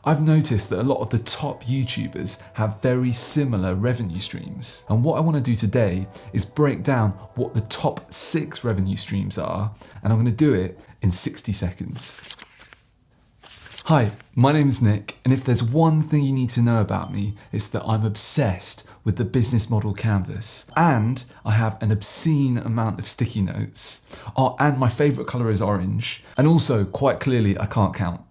I've noticed that a lot of the top YouTubers have very similar revenue streams. And what I want to do today is break down what the top 6 revenue streams are, and I'm going to do it in 60 seconds. Hi, my name is Nick, and if there's one thing you need to know about me, it's that I'm obsessed with the business model canvas, and I have an obscene amount of sticky notes. Oh, and my favourite colour is orange, and also, quite clearly, I can't count.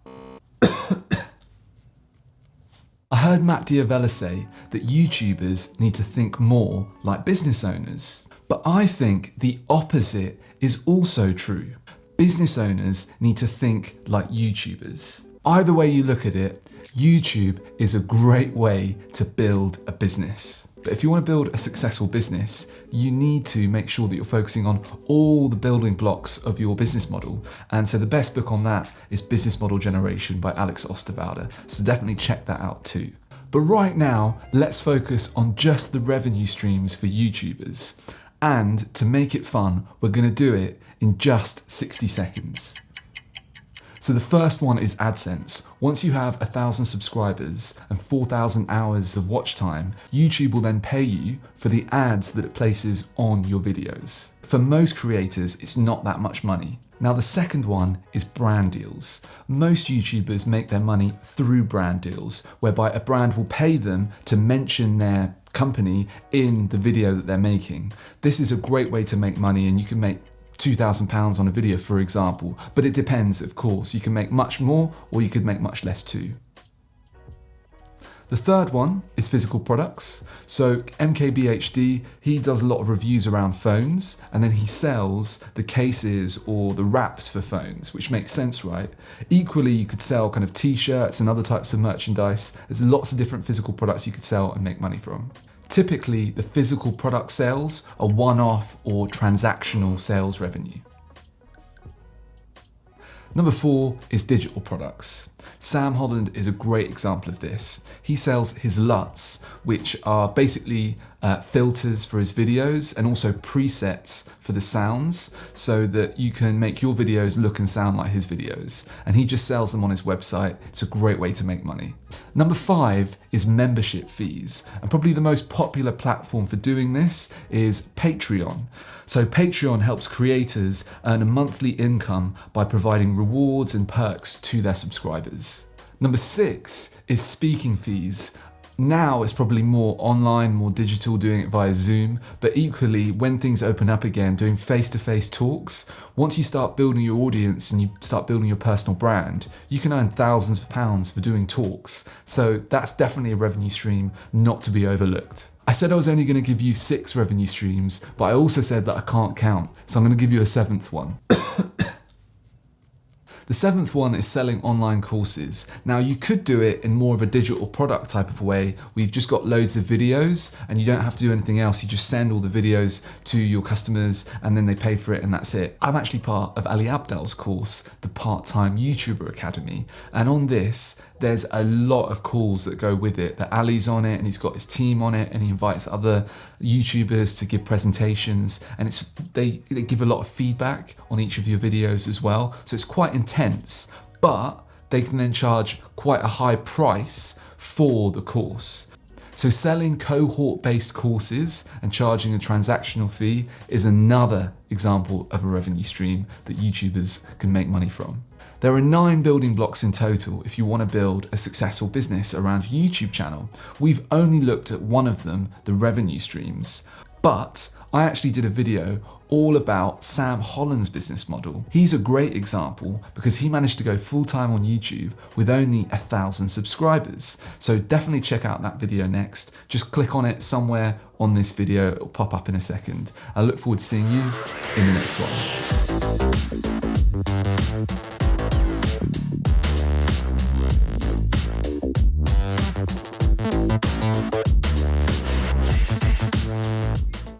I heard Matt Diavella say that YouTubers need to think more like business owners, but I think the opposite is also true. Business owners need to think like YouTubers. Either way you look at it, YouTube is a great way to build a business. But if you want to build a successful business, you need to make sure that you're focusing on all the building blocks of your business model. And so the best book on that is Business Model Generation by Alex Osterwalder. So definitely check that out too. But right now, let's focus on just the revenue streams for YouTubers. And to make it fun, we're going to do it in just 60 seconds. So the first one is Adsense. Once you have 1,000 subscribers and 4,000 hours of watch time, YouTube will then pay you for the ads that it places on your videos. For most creators, it's not that much money. Now the second one is brand deals. Most YouTubers make their money through brand deals, whereby a brand will pay them to mention their company in the video that they're making. This is a great way to make money, and you can make £2,000 on a video, for example, but it depends, of course. You can make much more or you could make much less too. The third one is physical products. So MKBHD, he does a lot of reviews around phones, and then he sells the cases or the wraps for phones, which makes sense, right? Equally, you could sell kind of t-shirts and other types of merchandise. There's lots of different physical products you could sell and make money from. Typically, the physical product sales are one-off or transactional sales revenue. Number 4 is digital products. Sam Holland is a great example of this. He sells his LUTs, which are basically filters for his videos and also presets for the sounds so that you can make your videos look and sound like his videos. And he just sells them on his website. It's a great way to make money. Number 5 is membership fees. And probably the most popular platform for doing this is Patreon. So Patreon helps creators earn a monthly income by providing rewards and perks to their subscribers. Number 6 is speaking fees. Now it's probably more online, more digital, doing it via Zoom, but equally when things open up again, doing face-to-face talks, once you start building your audience and you start building your personal brand, you can earn thousands of pounds for doing talks. So that's definitely a revenue stream not to be overlooked. I said I was only going to give you 6 revenue streams, but I also said that I can't count, so I'm going to give you a 7th one. The 7th one is selling online courses. Now you could do it in more of a digital product type of way. We've just got loads of videos and you don't have to do anything else. You just send all the videos to your customers and then they pay for it and that's it. I'm actually part of Ali Abdal's course, the Part-Time YouTuber Academy. And on this, there's a lot of calls that go with it. That Ali's on it and he's got his team on it and he invites other YouTubers to give presentations and they give a lot of feedback on each of your videos as well. So it's quite intense, but they can then charge quite a high price for the course. So selling cohort-based courses and charging a transactional fee is another example of a revenue stream that YouTubers can make money from. There are 9 building blocks in total if you want to build a successful business around your YouTube channel. We've only looked at one of them, the revenue streams, but I actually did a video all about Sam Holland's business model. He's a great example because he managed to go full-time on YouTube with only 1,000 subscribers. So definitely check out that video next. Just click on it somewhere on this video, it'll pop up in a second. I look forward to seeing you in the next one.